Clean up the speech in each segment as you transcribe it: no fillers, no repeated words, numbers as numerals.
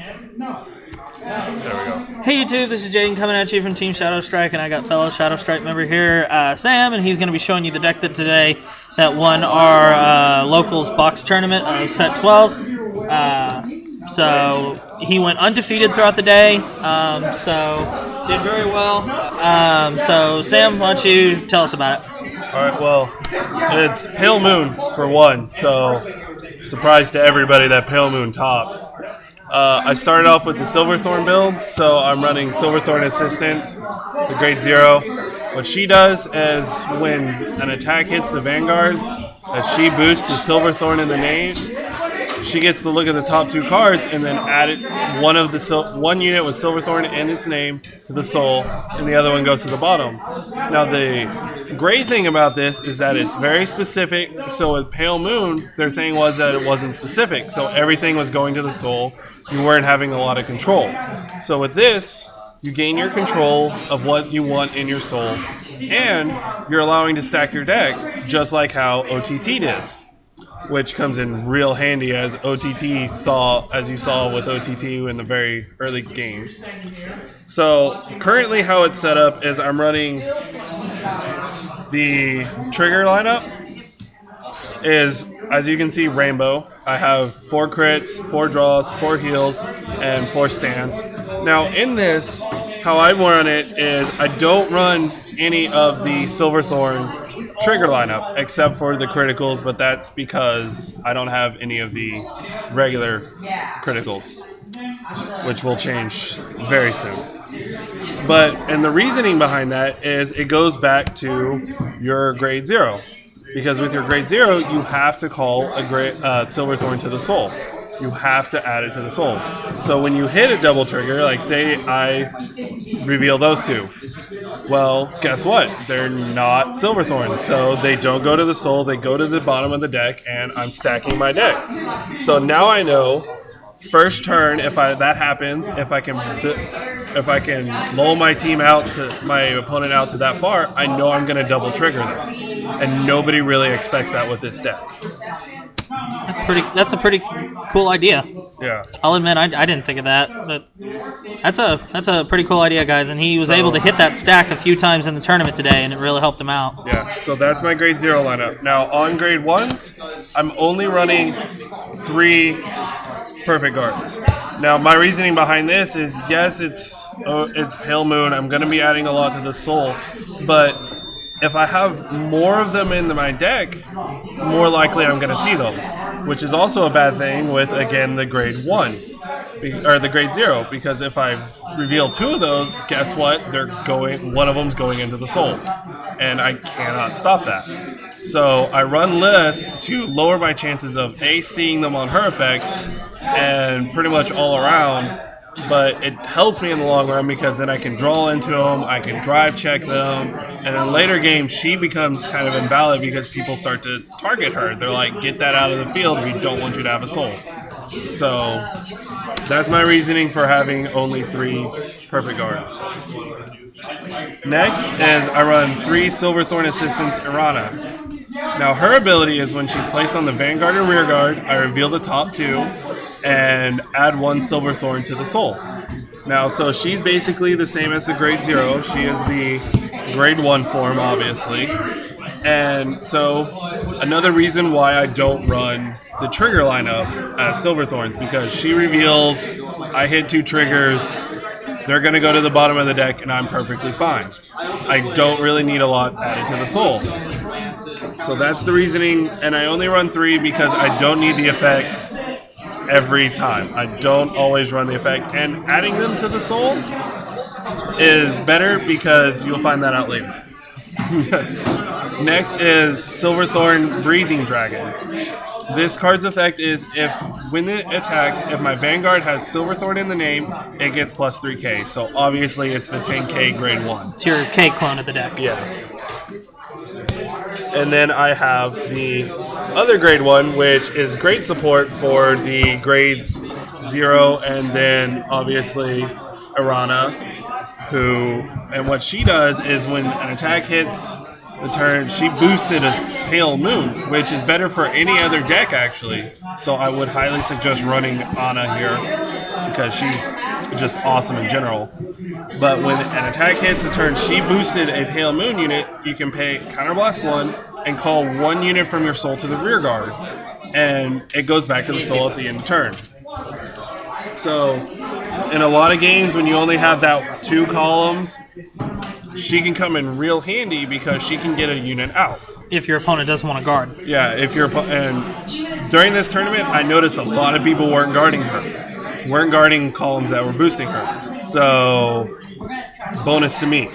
There we go. Hey YouTube, this is Jaden coming at you from Team Shadow Strike, and I got fellow Shadow Strike member here, Sam, and he's going to be showing you the deck that won our locals box tournament of set 12. So he went undefeated throughout the day, so did very well. So Sam, why don't you tell us about it? All right, well, it's Pale Moon for one, so surprise to everybody that Pale Moon topped. I started off with the Silverthorn build, so I'm running Silverthorn Assistant, the grade 0. What she does is when an attack hits the Vanguard, as she boosts the Silverthorn in the name, she gets to look at the top 2 cards and then add one unit with Silverthorn in its name to the soul, and the other one goes to the bottom. Now the great thing about this is that it's very specific. So with Pale Moon, their thing was that it wasn't specific, so everything was going to the soul. You weren't having a lot of control. So with this, you gain your control of what you want in your soul, and you're allowing to stack your deck just like how OTT does, which comes in real handy as you saw with OTT in the very early game. So currently how it's set up is I'm running the trigger lineup is, as you can see, rainbow. I have 4 crits, 4 draws, 4 heals, and 4 stands. Now in this, how I run it is I don't run any of the Silverthorn trigger lineup except for the criticals, but that's because I don't have any of the regular criticals, which will change very soon. And the reasoning behind that is it goes back to your grade 0. Because with your grade 0, you have to call a Silverthorn to the soul. You have to add it to the soul. So when you hit a double trigger, like say I reveal those 2, well, guess what? They're not Silverthorns, so they don't go to the soul. They go to the bottom of the deck, and I'm stacking my deck. So now I know first turn, if that happens, if I can lull my team out to my opponent out to that far, I know I'm going to double trigger them, and nobody really expects that with this deck. That's a pretty cool idea. Yeah. I'll admit I didn't think of that, but that's a pretty cool idea, guys. And he was able to hit that stack a few times in the tournament today, and it really helped him out. Yeah. So that's my grade 0 lineup. Now on grade 1s, I'm only running 3 perfect guards. Now my reasoning behind this is yes, it's Pale Moon. I'm going to be adding a lot to the soul, but if I have more of them in my deck, more likely I'm going to see them, which is also a bad thing with, again, the grade 1 or the grade 0, because if I reveal 2 of those, guess what? One of them's going into the soul, and I cannot stop that. So I run Liz to lower my chances of seeing them on her effect and pretty much all around. But it helps me in the long run because then I can draw into them, I can drive check them, and in later games she becomes kind of invalid because people start to target her. They're like, get that out of the field, we don't want you to have a soul. So that's my reasoning for having only 3 perfect guards. Next is I run 3 Silverthorn Assistants Irana. Now her ability is when she's placed on the Vanguard and Rear Guard, I reveal the top 2 and add 1 Silverthorn to the soul. Now, so she's basically the same as the grade 0. She is the grade 1 form, obviously. And so another reason why I don't run the trigger lineup as Silverthorns, because she reveals, I hit 2 triggers, they're going to go to the bottom of the deck, and I'm perfectly fine. I don't really need a lot added to the soul. So that's the reasoning, and I only run 3 because I don't need the effect every time. I don't always run the effect, and adding them to the soul is better because you'll find that out later. Next is Silverthorn Breathing Dragon. This card's effect is when it attacks, if my Vanguard has Silverthorn in the name, it gets plus 3k. So obviously it's the 10k grade 1. It's your K clone of the deck. Yeah. And then I have the other grade 1, which is great support for the grade 0, and then obviously Irana, and what she does is when an attack hits the turn, she boosted a Pale Moon, which is better for any other deck actually. So I would highly suggest running Ana here. because she's just awesome in general. But when an attack hits the turn she boosted a Pale Moon unit, you can pay Counterblast 1 and call 1 unit from your soul to the rear guard. And it goes back to the soul at the end of turn. So, in a lot of games, when you only have that 2 columns, she can come in real handy because she can get a unit out. If your opponent doesn't want to guard. Yeah, and during this tournament, I noticed a lot of people weren't guarding her. Weren't guarding columns that were boosting her. So, bonus to me.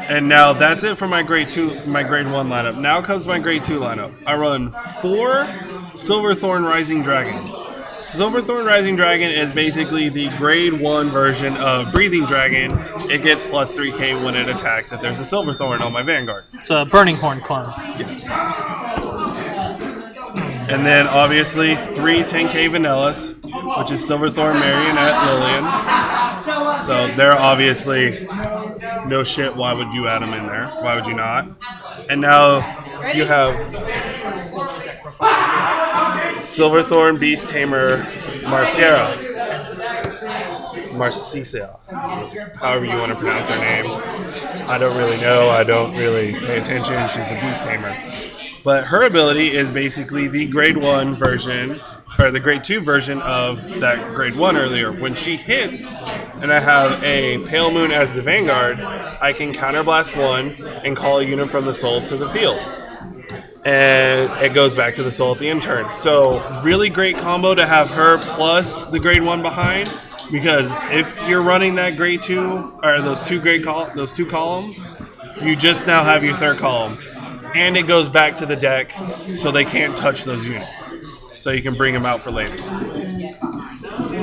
And now that's it for my grade 1 lineup. Now comes my grade 2 lineup. I run 4 Silverthorn Rising Dragons. Silverthorn Rising Dragon is basically the grade 1 version of Breathing Dragon. It gets plus 3k when it attacks if there's a Silverthorn on my Vanguard. It's a Burning Horn clone. Yes. And then obviously 3 10k Vanillas, which is Silverthorn Marionette Lillian. So they're obviously no shit. Why would you add them in there? Why would you not? And now you have Silverthorn Beast Tamer Marcia, however you want to pronounce her name. I don't really know. I don't really pay attention. She's a Beast Tamer. But her ability is basically the grade 1 version, or the grade 2 version of that grade 1 earlier. When she hits, and I have a Pale Moon as the Vanguard, I can Counterblast 1 and call a unit from the soul to the field. And it goes back to the soul at the end turn. So really great combo to have her plus the grade 1 behind, because if you're running that grade 2 or those two columns, you just now have your third column, and it goes back to the deck, so they can't touch those units. So you can bring them out for later.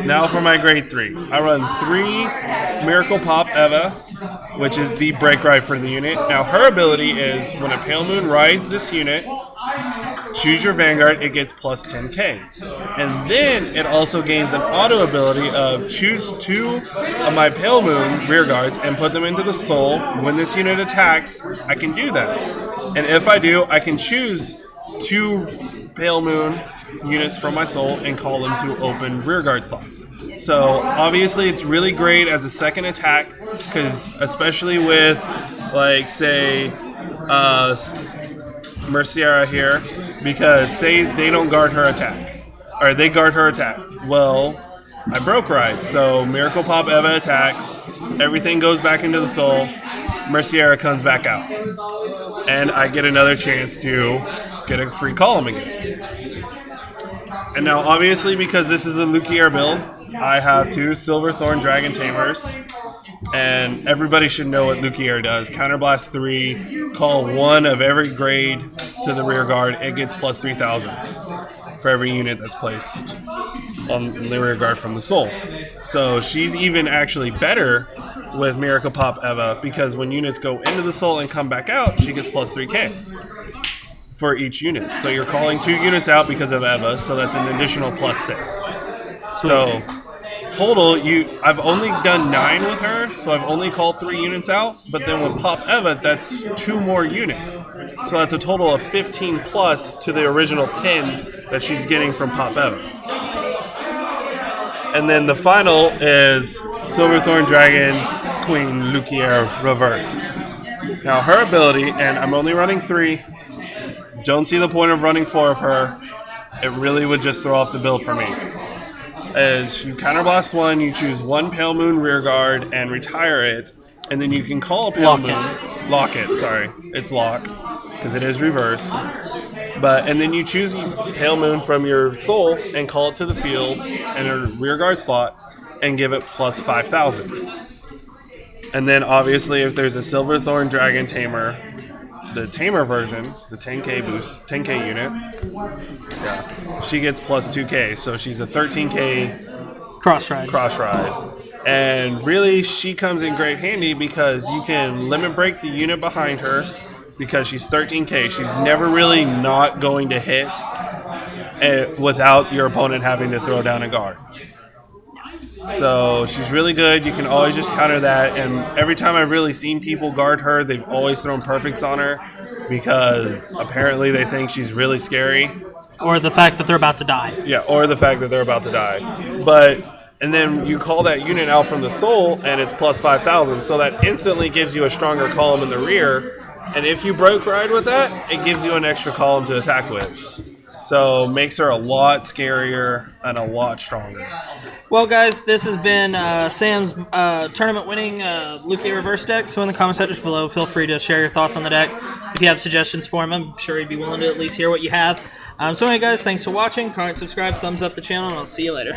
Now for my grade 3, I run 3 Miracle Pop Eva, which is the break ride for the unit. Now her ability is when a Pale Moon rides this unit, choose your Vanguard, it gets plus 10k. And then it also gains an auto ability of choose 2 of my Pale Moon rear guards and put them into the soul. When this unit attacks, I can do that. And if I do, I can choose 2 Pale Moon units from my soul and call them to open rear guard slots. So obviously it's really great as a second attack, because especially with like say Merciera here, because say they don't guard her attack, or they guard her attack. Well, I broke ride, so Miracle Pop Eva attacks, everything goes back into the soul, Merciera comes back out, and I get another chance to get a free column again. And now obviously because this is a Luquier build, I have 2 Silverthorn Dragon Tamers, and everybody should know what Luquier does. Counterblast 3, call 1 of every grade to the rear guard, it gets plus 3,000 for every unit that's placed on the rear guard from the soul. So she's even actually better with Miracle Pop Eva, because when units go into the soul and come back out, she gets plus 3k for each unit. So you're calling 2 units out because of Eva, so that's an additional plus 6. So total, I've only done 9 with her, so I've only called 3 units out, but then with Pop Eva, that's 2 more units. So that's a total of 15 plus to the original 10 that she's getting from Pop Eva. And then the final is Silverthorn Dragon Queen Luquier Reverse. Now her ability, and I'm only running 3, don't see the point of running 4 of her, it really would just throw off the build for me. As you Counterblast 1, you choose 1 Pale Moon rear guard and retire it, and then you can call a Pale Moon. Lock it, sorry. It's lock, because it is reverse. And then you choose Pale Moon from your soul and call it to the field in a rear guard slot and give it plus 5,000. And then obviously if there's a Silverthorn Dragon Tamer, the Tamer version, the 10k boost, 10k unit, she gets plus 2k, so she's a 13k cross ride. And really, she comes in great handy because you can limit break the unit behind her, because she's 13k. She's never really not going to hit without your opponent having to throw down a guard. So she's really good. You can always just counter that. And every time I've really seen people guard her, they've always thrown perfects on her, because apparently they think she's really scary. Or the fact that they're about to die. Yeah, or the fact that they're about to die. And then you call that unit out from the soul, and it's plus 5,000. So that instantly gives you a stronger column in the rear. And if you broke ride with that, it gives you an extra column to attack with. So makes her a lot scarier and a lot stronger. Well, guys, this has been Sam's tournament-winning Luquier reverse deck. So in the comment section below, feel free to share your thoughts on the deck. If you have suggestions for him, I'm sure he'd be willing to at least hear what you have. So anyway, guys, thanks for watching. Comment, subscribe, thumbs up the channel, and I'll see you later.